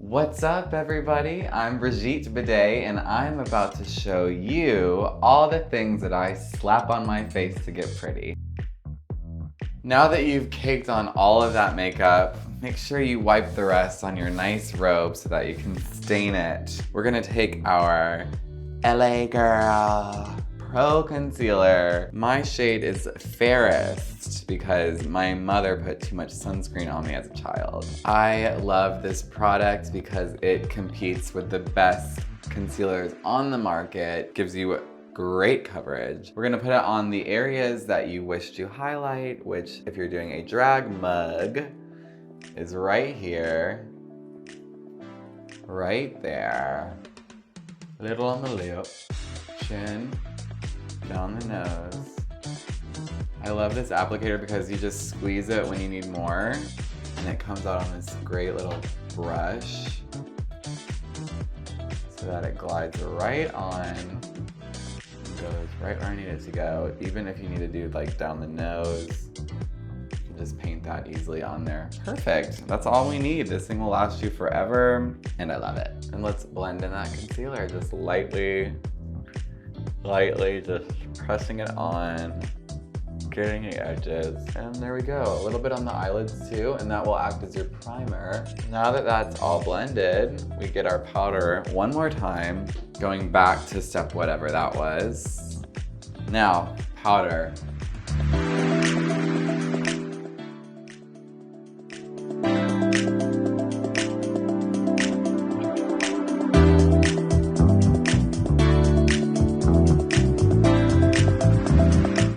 What's up, everybody? I'm Brigitte Bidet, and I'm about to show you all the things that I slap on my face to get pretty. Now that you've caked on all of that makeup, make sure you wipe the rest on your nice robe so that you can stain it. We're gonna take our LA Girl Pro Concealer. My shade is Fairest because my mother put too much sunscreen on me as a child. I love this product because it competes with the best concealers on the market, gives you great coverage. We're gonna put it on the areas that you wish to highlight, which if you're doing a drag mug, is right here, right there. A little on the lip, chin, down the nose. I love this applicator because you just squeeze it when you need more, and it comes out on this great little brush so that it glides right on. Goes right where I need it to go. Even if you need to do like down the nose, you can just paint that easily on there. Perfect, that's all we need. This thing will last you forever, and I love it. And let's blend in that concealer, just lightly just pressing it on, getting the edges, and there we go. A little bit on the eyelids too, and that will act as your primer. Now that that's all blended, we get our powder one more time, going back to step whatever that was. Now, powder.